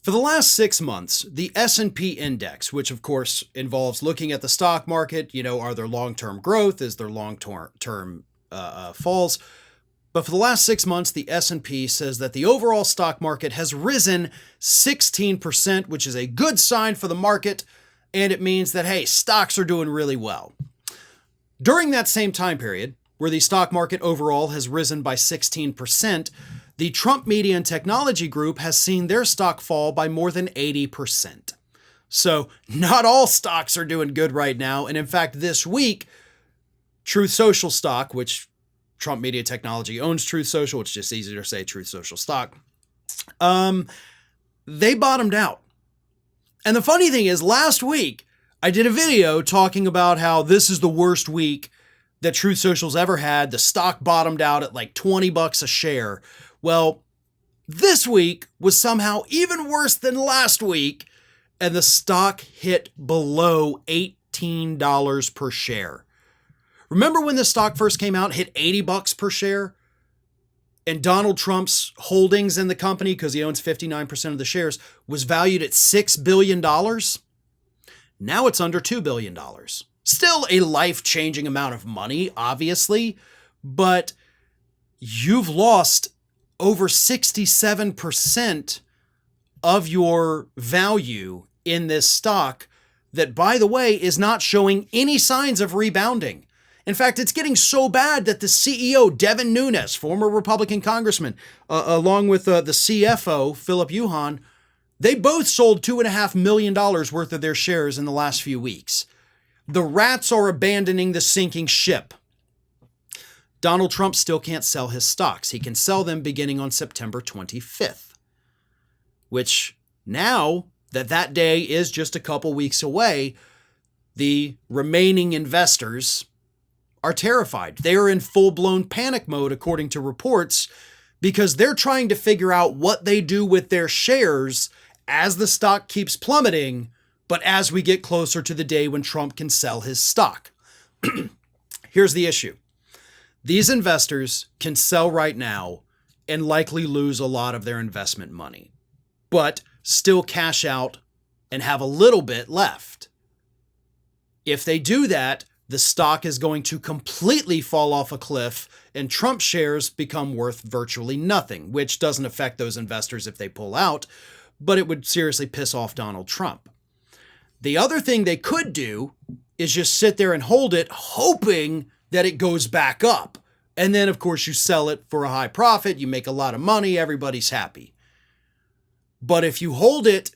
For the last 6 months, the S&P index, which of course involves looking at the stock market, are there long-term growth? Is there long-term falls? But for the last 6 months, the S&P says that the overall stock market has risen 16%, which is a good sign for the market. And it means that, hey, stocks are doing really well. During that same time period, where the stock market overall has risen by 16%, the Trump Media and Technology Group has seen their stock fall by more than 80%. So not all stocks are doing good right now. And in fact, this week, Truth Social stock, which Trump Media Technology owns Truth Social, it's just easier to say Truth Social stock, they bottomed out. And the funny thing is, last week, I did a video talking about how this is the worst week that Truth Social's ever had. The stock bottomed out at like $20 a share. Well, this week was somehow even worse than last week, and the stock hit below $18 per share. Remember when the stock first came out, hit $80 per share? And Donald Trump's holdings in the company, because he owns 59% of the shares, was valued at $6 billion. Now it's under $2 billion. Still a life-changing amount of money, obviously, but you've lost over 67% of your value in this stock that, by the way, is not showing any signs of rebounding. In fact, it's getting so bad that the CEO, Devin Nunes, former Republican congressman, along with the CFO, Philip Yuhan, they both sold $2.5 million worth of their shares in the last few weeks. The rats are abandoning the sinking ship. Donald Trump still can't sell his stocks. He can sell them beginning on September 25th, which now that day is just a couple weeks away, the remaining investors are terrified. They are in full-blown panic mode, according to reports, because they're trying to figure out what they do with their shares as the stock keeps plummeting, but as we get closer to the day when Trump can sell his stock. Here's the issue. These investors can sell right now and likely lose a lot of their investment money, but still cash out and have a little bit left. If they do that, the stock is going to completely fall off a cliff and Trump shares become worth virtually nothing, which doesn't affect those investors if they pull out, but it would seriously piss off Donald Trump. The other thing they could do is just sit there and hold it, hoping that it goes back up. And then, of course, you sell it for a high profit, you make a lot of money, everybody's happy. But if you hold it,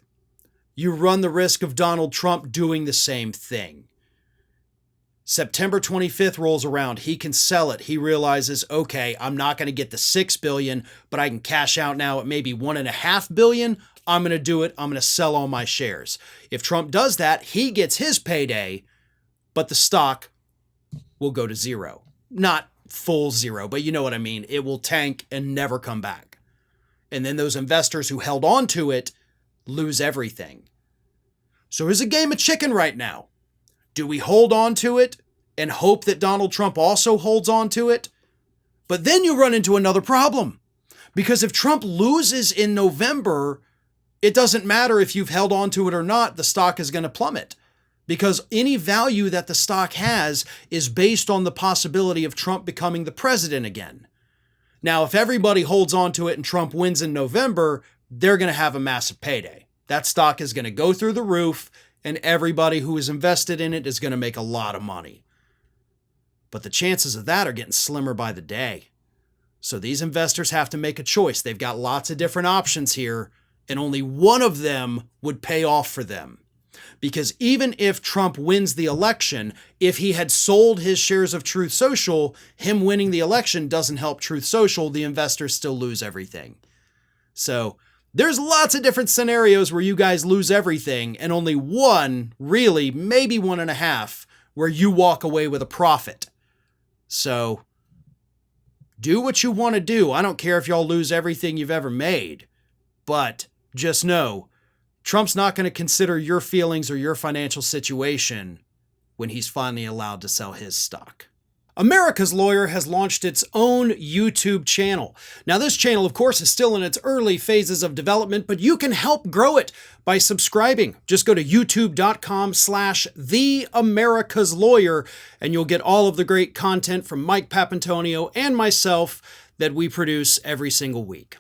you run the risk of Donald Trump doing the same thing. September 25th rolls around. He can sell it. He realizes, okay, I'm not going to get the $6 billion, but I can cash out now at maybe $1.5 billion. I'm going to do it. I'm going to sell all my shares. If Trump does that, he gets his payday, but the stock will go to zero. Not full zero, but you know what I mean. It will tank and never come back. And then those investors who held on to it lose everything. So it's a game of chicken right now. Do we hold on to it and hope that Donald Trump also holds on to it? But then you run into another problem. Because if Trump loses in November, it doesn't matter if you've held on to it or not, the stock is going to plummet. Because any value that the stock has is based on the possibility of Trump becoming the president again. Now, if everybody holds on to it and Trump wins in November, they're going to have a massive payday. That stock is going to go through the roof, and everybody who is invested in it is going to make a lot of money. But the chances of that are getting slimmer by the day. So these investors have to make a choice. They've got lots of different options here, and only one of them would pay off for them. Because even if Trump wins the election, if he had sold his shares of Truth Social, him winning the election doesn't help Truth Social. The investors still lose everything. So there's lots of different scenarios where you guys lose everything, and only one, really, maybe 1.5, where you walk away with a profit. So do what you want to do. I don't care if y'all lose everything you've ever made, but just know Trump's not going to consider your feelings or your financial situation when he's finally allowed to sell his stock. America's Lawyer has launched its own YouTube channel. Now, this channel, of course, is still in its early phases of development, but you can help grow it by subscribing. Just go to youtube.com/TheAmericasLawyer, and you'll get all of the great content from Mike Papantonio and myself that we produce every single week.